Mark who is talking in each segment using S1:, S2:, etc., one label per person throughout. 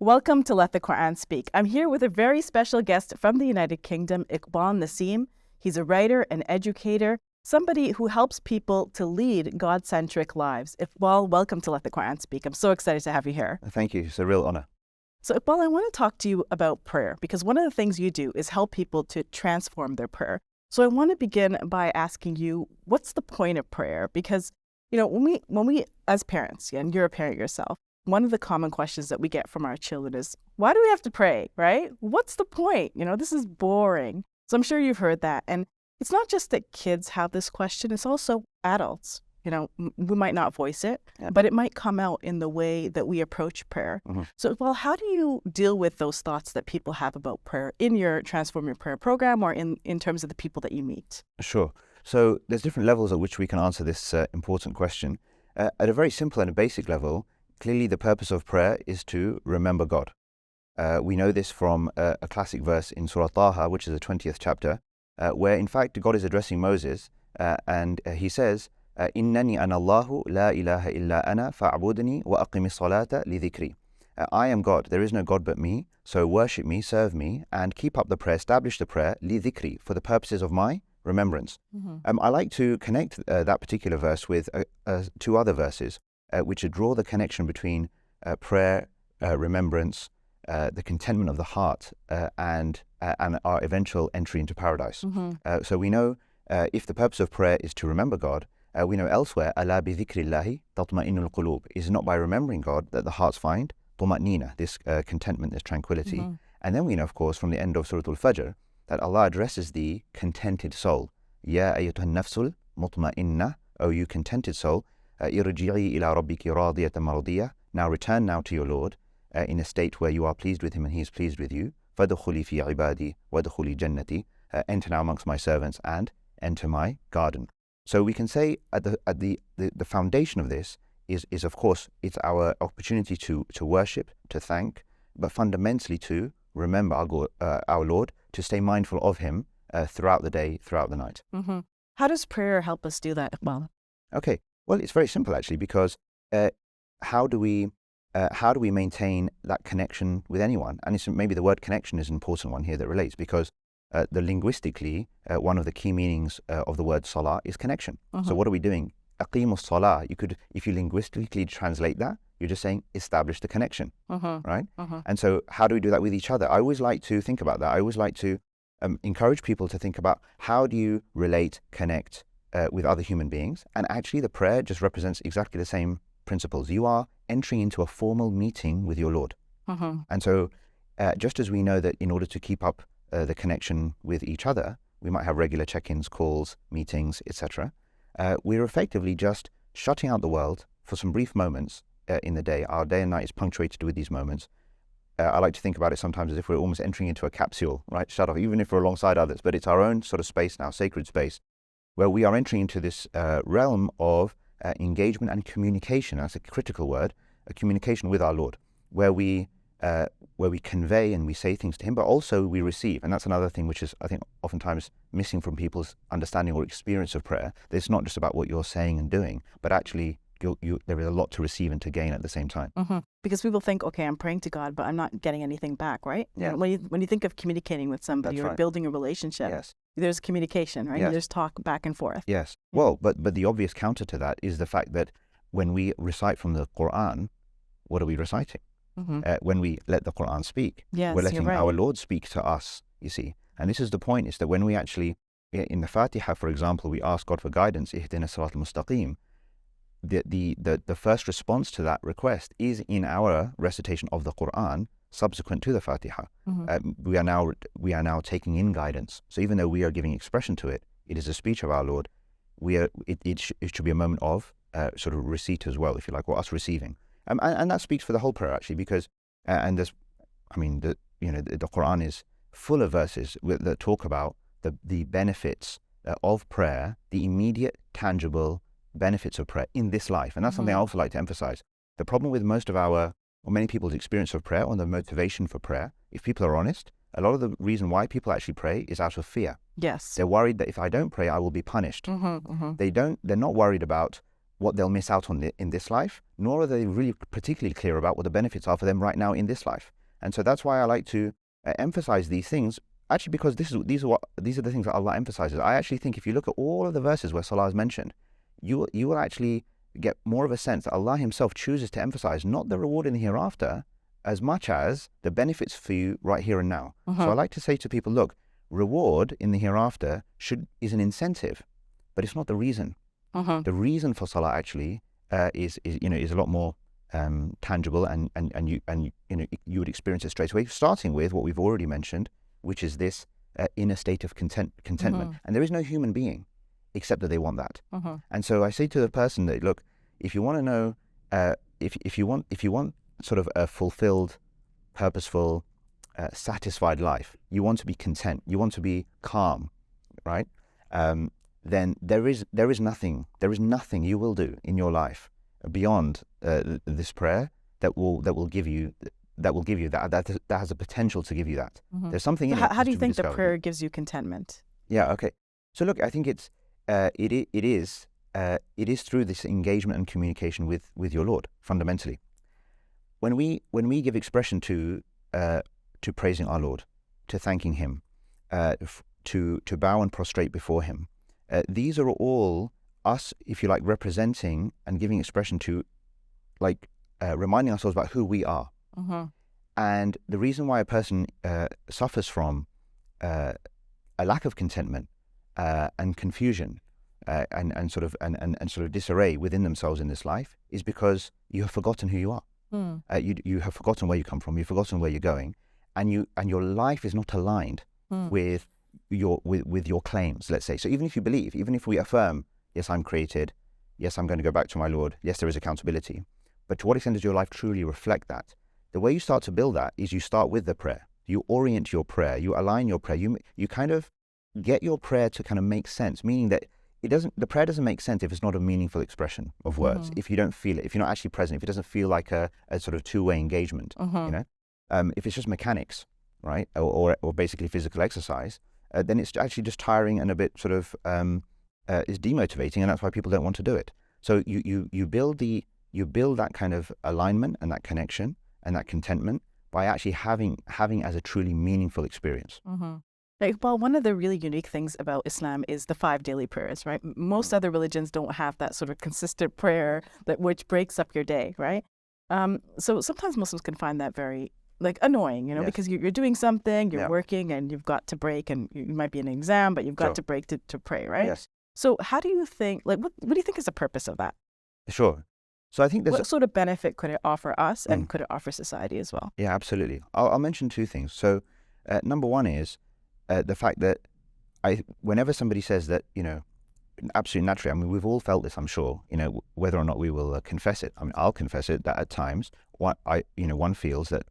S1: Welcome to Let the Quran Speak. I'm here with a very special guest from the United Kingdom, Iqbal Nasim. He's a writer, an educator, somebody who helps people to lead God-centric lives. Iqbal, welcome to Let the Quran Speak. I'm so excited to have you here.
S2: Thank you. It's a real honor.
S1: So Iqbal, I want to talk to you about prayer because one of the things you do is help people to transform their prayer. So I want to begin by asking you, what's the point of prayer? Because, when we as parents, and you're a parent yourself, one of the common questions that we get from our children is, why do we have to pray, right? What's the point? This is boring. So I'm sure you've heard that. And it's not just that kids have this question, it's also adults. We might not voice it, but it might come out in the way that we approach prayer. Mm-hmm. So, how do you deal with those thoughts that people have about prayer in your Transform Your Prayer program or in terms of the people that you meet?
S2: Sure. So there's different levels at which we can answer this important question. At a very simple and a basic level, clearly the purpose of prayer is to remember God. We know this from a classic verse in Surah Taha, which is the 20th chapter, where in fact God is addressing Moses and he says, إِنَّنِي أَنَا اللَّهُ لَا إِلَهَ إِلَّا أَنَا فَاعْبُدْنِي وَأَقِمِ الصَّلَاةَ لِذِكْرِي. I am God, there is no God but me, so worship me, serve me, and keep up the prayer, establish the prayer, لِذِكْرِي, for the purposes of my remembrance. Mm-hmm. I like to connect that particular verse with two other verses which draw the connection between prayer, remembrance, the contentment of the heart, and our eventual entry into paradise. Mm-hmm. So we know if the purpose of prayer is to remember God, we know elsewhere, أَلَا بِذِكْرِ اللَّهِ تَطْمَئِنُّ الْقُلُوبِ. It is not by remembering God that the hearts find طُمَأْنِينَ, this contentment, this tranquility. Mm-hmm. And then we know, of course, from the end of Surah Al-Fajr, that Allah addresses the contented soul. يَا أَيَّتُهَا النَّفْسُ الْمُطْمَئِنَّةِ, O you contented soul, إِرْجِعِي إِلَىٰ رَبِّكِ رَاضِيَةً مَرْضِيَّةً. Now return now to your Lord in a state where you are pleased with Him and He is pleased with you. فَادْخُلِي فِي عِبَادِي وَادْخُلِي جَنَّتِي. Enter now amongst my servants and enter my garden. So we can say at the foundation of this is of course it's our opportunity to worship, to thank, but fundamentally to remember our Lord, to stay mindful of Him throughout the day, throughout the night.
S1: Mm-hmm. How does prayer help us do that, Iqbal?
S2: Okay, well it's very simple actually, because how do we maintain that connection with anyone? And maybe the word connection is an important one here that relates, because linguistically, one of the key meanings of the word salah is connection. Uh-huh. So what are we doing? Aqimu salah. If you linguistically translate that, you're just saying establish the connection, right? Uh-huh. And so how do we do that with each other? I always like to think about that. I always like to encourage people to think about how do you relate, connect with other human beings. And actually the prayer just represents exactly the same principles. You are entering into a formal meeting with your Lord. Uh-huh. And so just as we know that in order to keep up the connection with each other, we might have regular check-ins, calls, meetings, etc. We're effectively just shutting out the world for some brief moments in the day. Our day and night is punctuated with these moments. I like to think about it sometimes as if we're almost entering into a capsule, right? Shut off, even if we're alongside others, but it's our own sort of space now, sacred space, where we are entering into this realm of engagement and communication. That's a critical word, a communication with our Lord, where we convey and we say things to Him, but also we receive. And that's another thing which is, I think, oftentimes missing from people's understanding or experience of prayer. That it's not just about what you're saying and doing, but actually there is a lot to receive and to gain at the same time.
S1: Mm-hmm. Because people think, okay, I'm praying to God, but I'm not getting anything back, right?
S2: Yeah.
S1: When you think of communicating with somebody,
S2: that's
S1: or
S2: right.
S1: building a relationship,
S2: yes.
S1: There's communication, right?
S2: Yes.
S1: There's talk back and forth.
S2: Yes. Well, but the obvious counter to that is the fact that when we recite from the Quran, what are we reciting? Mm-hmm. When we let the Quran speak,
S1: yes,
S2: we're letting
S1: right.
S2: our Lord speak to us, you see. And this is the point, is that when we actually, in the Fatiha, for example, we ask God for guidance, ihdina sirat al-mustaqim, the first response to that request is in our recitation of the Quran subsequent to the Fatiha. Mm-hmm. We are now taking in guidance. So even though we are giving expression to it, it is a speech of our Lord. It should be a moment of sort of receipt as well, if you like, or us receiving. And that speaks for the whole prayer actually, because the Quran is full of verses that talk about the benefits of prayer, the immediate, tangible benefits of prayer in this life. And that's something I also like to emphasize. The problem with many people's experience of prayer, or the motivation for prayer, if people are honest, a lot of the reason why people actually pray is out of fear.
S1: Yes.
S2: They're worried that if I don't pray, I will be punished. Mm-hmm, mm-hmm. They're not worried about what they'll miss out on in this life, nor are they really particularly clear about what the benefits are for them right now in this life. And so that's why I like to emphasize these things, actually, because these are the things that Allah emphasizes. I actually think if you look at all of the verses where salah is mentioned, you will actually get more of a sense that Allah Himself chooses to emphasize not the reward in the hereafter as much as the benefits for you right here and now. So I like to say to people, look, reward in the hereafter is an incentive, but it's not the reason. The reason for salah actually is a lot more tangible, and you would experience it straight away, starting with what we've already mentioned, which is this inner state of contentment. And there is no human being except that they want that. And so I say to the person that, look, if you want to know, if you want sort of a fulfilled, purposeful, satisfied life, you want to be content, you want to be calm, right? Then there is nothing you will do in your life beyond this prayer that will give you that has a potential to give you that. There's something in it.
S1: How do you think the prayer gives you contentment?
S2: Yeah. Okay. So look, I think it is through this engagement and communication with your Lord fundamentally. When we give expression to praising our Lord, to thanking Him, to bow and prostrate before Him, these are all us, if you like, representing and giving expression to, like, reminding ourselves about who we are. And the reason why a person suffers from a lack of contentment and confusion and sort of disarray within themselves in this life is because you have forgotten who you are. You have forgotten where you come from. You've forgotten where you're going, and your life is not aligned with your claims. Let's say, so even if we affirm, yes, I'm created, yes, I'm going to go back to my Lord, yes, there is accountability, but to what extent does your life truly reflect that? The way you start to build that is you start with the prayer. You orient your prayer. You align your prayer. You kind of get your prayer to kind of make sense, meaning that the prayer doesn't make sense if it's not a meaningful expression of words, if you don't feel it, if you're not actually present, if it doesn't feel like a sort of two-way engagement, if it's just mechanics, right, or basically physical exercise, then it's actually just tiring and a bit sort of is demotivating, and that's why people don't want to do it. So you build that kind of alignment and that connection and that contentment by actually having as a truly meaningful experience.
S1: Iqbal, one of the really unique things about Islam is the 5 daily prayers, right? Most other religions don't have that sort of consistent prayer which breaks up your day, right? So sometimes Muslims can find that very annoying,
S2: Yes.
S1: because you're doing something, you're working, and you've got to break, and you might be in an exam, but you've got to break to pray, right?
S2: Yes.
S1: So how do you think, what do you think is the purpose of that?
S2: Sure. So I think there's
S1: what sort of benefit could it offer us, and could it offer society as well?
S2: Yeah, absolutely. I'll mention 2 things. So number one is the fact that whenever somebody says that, absolutely naturally, I mean, we've all felt this, I'm sure, whether or not we will confess it. I mean, I'll confess it, that at times one feels that,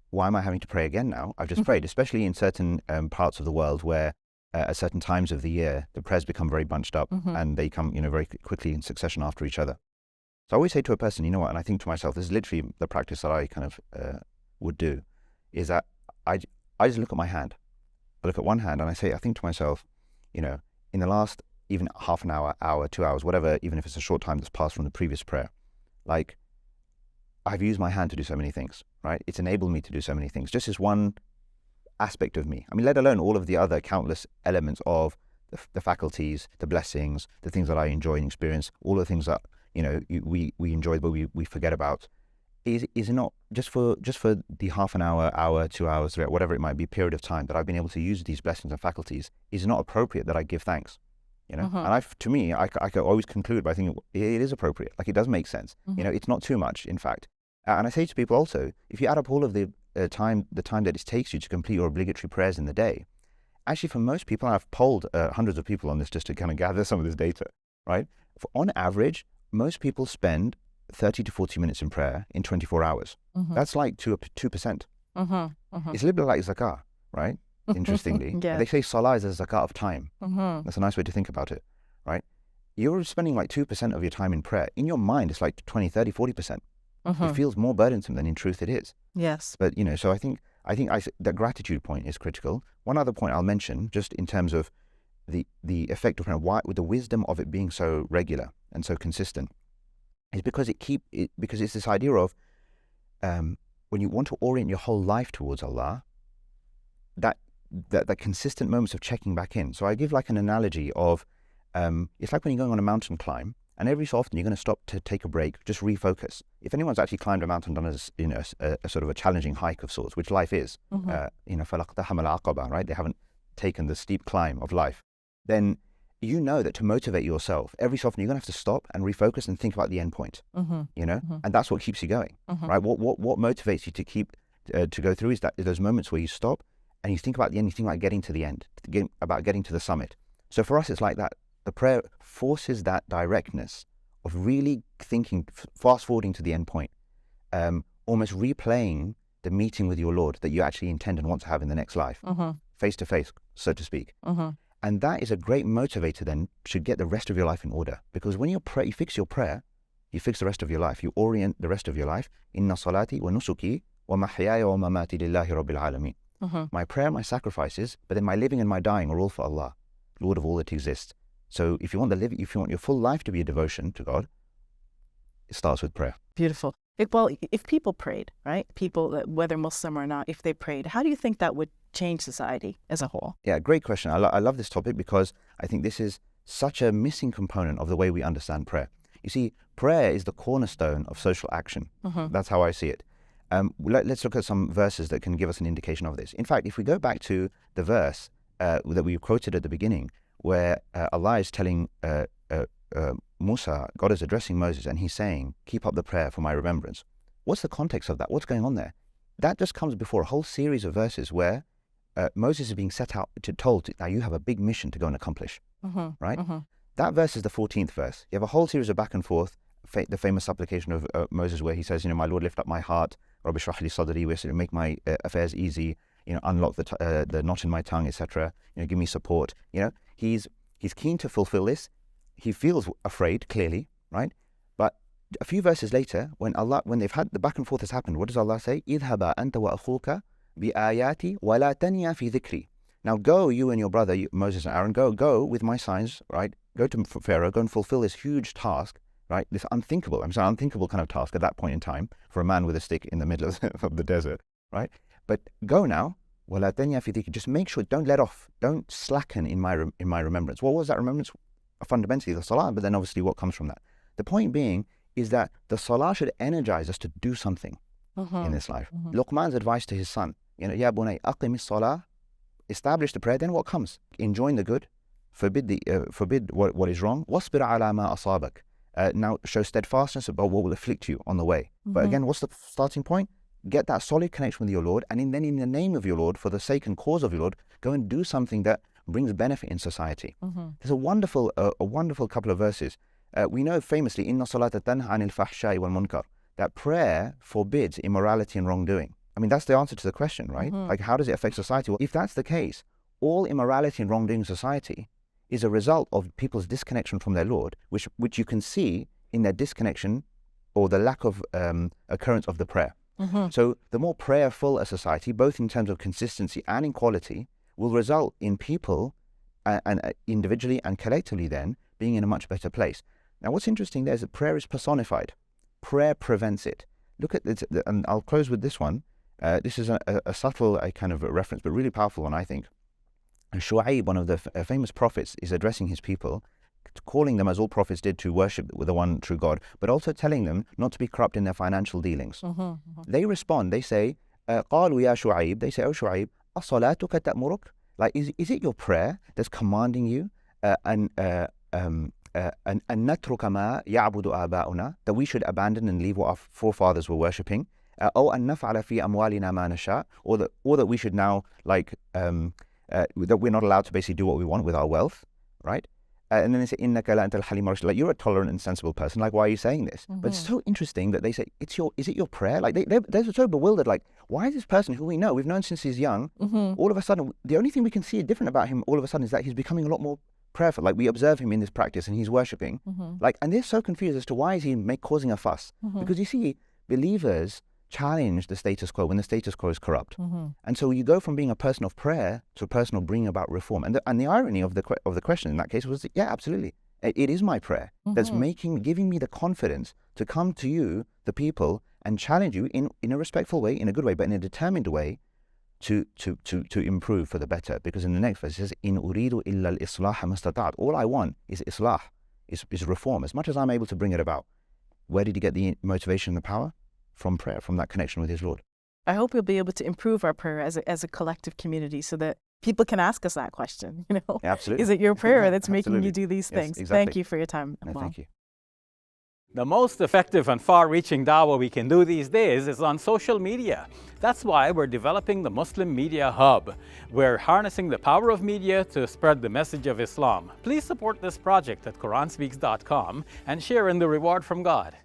S2: why am I having to pray again now? I've just prayed, especially in certain parts of the world where at certain times of the year, the prayers become very bunched up and they come, very quickly in succession after each other. So I always say to a person, you know what, and I think to myself, this is literally the practice that I kind of would do, is that I just look at my hand. I look at one hand and I think to myself, in the last even half an hour, 2 hours, whatever, even if it's a short time that's passed from the previous prayer, like, I've used my hand to do so many things, right? It's enabled me to do so many things. Just as one aspect of me. I mean, let alone all of the other countless elements of the faculties, the blessings, the things that I enjoy and experience, all the things that, we enjoy but we forget about. Is it not just for the half an hour, 2 hours, 3 hours, whatever it might be, period of time that I've been able to use these blessings and faculties, is it not appropriate that I give thanks? And I can always conclude by thinking it is appropriate. Like, it does make sense. It's not too much, in fact. And I say to people also, if you add up all of the time that it takes you to complete your obligatory prayers in the day, actually for most people, I've polled hundreds of people on this just to kind of gather some of this data, right? On average, most people spend 30 to 40 minutes in prayer in 24 hours. That's like 2%. It's a little bit like zakah, right? Interestingly.
S1: Yeah.
S2: They say salah is a zakat of time. That's a nice way to think about it, right? You're spending like 2% of your time in prayer. In your mind, it's like 20, 30, 40%. It feels more burdensome than in truth it is.
S1: Yes.
S2: But, so I think that gratitude point is critical. One other point I'll mention, just in terms of the effect of prayer, why, with the wisdom of it being so regular and so consistent, is because because it's this idea of when you want to orient your whole life towards Allah, that consistent moments of checking back in. So I give like an analogy of it's like when you're going on a mountain climb, and every so often you're going to stop to take a break, just refocus. If anyone's actually climbed a mountain, done a sort of a challenging hike of sorts, which life is, فَلَقْتَحَمَ الْعَقَبَةَ, right? They haven't taken the steep climb of life. Then you know that to motivate yourself, every so often you're going to have to stop and refocus and think about the end point, and that's what keeps you going, right? What motivates you to keep to go through is those moments where you stop and you think about the end, you think about getting to the end, about getting to the summit. So for us, it's like that. The prayer forces that directness of really thinking, fast forwarding to the end point, almost replaying the meeting with your Lord that you actually intend and want to have in the next life, face to face, so to speak. And that is a great motivator then to get the rest of your life in order. Because when you fix your prayer, you fix the rest of your life. You orient the rest of your life. Inna salati wa nusuki wa mahyaya wa mamati lillahi rabbil alameen. My prayer, my sacrifices, but then my living and my dying are all for Allah, Lord of all that exists. So if you want your full life to be a devotion to God, it starts with prayer.
S1: Beautiful. Iqbal, if people prayed, right? People, whether Muslim or not, if they prayed, how do you think that would change society as a whole?
S2: Yeah, great question. I love this topic because I think this is such a missing component of the way we understand prayer. You see, prayer is the cornerstone of social action. That's how I see it. Let's look at some verses that can give us an indication of this. In fact, if we go back to the verse that we quoted at the beginning, where Allah is telling Musa, God is addressing Moses, and he's saying, keep up the prayer for my remembrance. What's the context of that? What's going on there? That just comes before a whole series of verses where Moses is being told, now you have a big mission to go and accomplish, right? That verse is the 14th verse. You have a whole series of back and forth, the famous supplication of Moses where he says, my Lord, lift up my heart, Rabbi shrah li sadri, make my affairs easy, unlock the knot in my tongue, etc. Give me support. He's keen to fulfill this. He feels afraid, clearly, right? But a few verses later, when they've had the back and forth has happened, what does Allah say? اذهبا أنت وأخوك بآياتي ولا تنيا في ذكري. Now go, you and your brother, Moses and Aaron, go with my signs, right? Go to Pharaoh, go and fulfill this huge task, right? This unthinkable kind of task at that point in time for a man with a stick in the middle of the desert, right? But go now, ولا تنيا في ذكري. Just make sure, don't let off, don't slacken in my remembrance. What was that remembrance? Fundamentally the salah, but then obviously what comes from that. The point being is that the salah should energize us to do something in this life. Luqman's advice to his son, Ya bunay, aqim salah, establish the prayer, then what comes? Enjoin the good, forbid what is wrong. Wasbir ala ma asabak. Now show steadfastness about what will afflict you on the way. But again, what's the starting point? Get that solid connection with your Lord, and then in the name of your Lord, for the sake and cause of your Lord, go and do something that brings benefit in society. There's a wonderful couple of verses. We know famously, Inna salata tanha anil fahshai wal munkar, that prayer forbids immorality and wrongdoing. I mean, that's the answer to the question, right? Like, how does it affect society? Well, if that's the case, all immorality and wrongdoing in society is a result of people's disconnection from their Lord, which you can see in their disconnection or the lack of occurrence of the prayer. So the more prayerful a society, both in terms of consistency and in quality, will result in people and individually and collectively then being in a much better place. Now what's interesting there is that prayer is personified. Prayer prevents it. Look at this, and I'll close with this one. This is a subtle kind of a reference, but really powerful one, I think. Shu'aib, one of the famous prophets, is addressing his people, calling them, as all prophets did, to worship the one true God, but also telling them not to be corrupt in their financial dealings. They respond, they say, قالوا يا شعيب, they say, oh Shu'aib, أصلاتك تأمرك? Like, is it your prayer that's commanding you أن نترك ما يعبد آباؤنا, that we should abandon and leave what our forefathers were worshipping, أو أن نفعل في أموالنا ما نشاء, or that we should now, like, that we're not allowed to basically do what we want with our wealth, right? And then they say, إنك لا أنت الحليم الرشيد, like, you're a tolerant and sensible person, like, why are you saying this? But it's so interesting that they say, is it your prayer? Like, they're so bewildered, like, why is this person who we've known since he's young, all of a sudden, the only thing we can see different about him all of a sudden is that he's becoming a lot more prayerful. Like, we observe him in this practice and he's worshipping. Like, and they're so confused as to why is he causing a fuss? Because you see, believers challenge the status quo when the status quo is corrupt. And so you go from being a person of prayer to a person of bringing about reform. And the irony of the question in that case was, yeah, absolutely. It is my prayer that's giving me the confidence to come to you, the people, and challenge you in a respectful way, in a good way, but in a determined way to improve for the better. Because in the next verse it says, "In uridu illa al-islah mastata'at." All I want is islah, is reform, as much as I'm able to bring it about. Where did he get the motivation and the power? From prayer, from that connection with his Lord.
S1: I hope we'll be able to improve our prayer as a collective community so that people can ask us that question. You know,
S2: Yeah, absolutely.
S1: Is it your prayer
S2: Yeah,
S1: that's making you
S2: absolutely.
S1: do these
S2: Yes,
S1: things?
S2: exactly.
S1: Thank you for your time.
S2: No, thank you.
S3: The most effective and far-reaching dawah we can do these days is on social media. That's why we're developing the Muslim Media Hub. We're harnessing the power of media to spread the message of Islam. Please support this project at QuranSpeaks.com and share in the reward from God.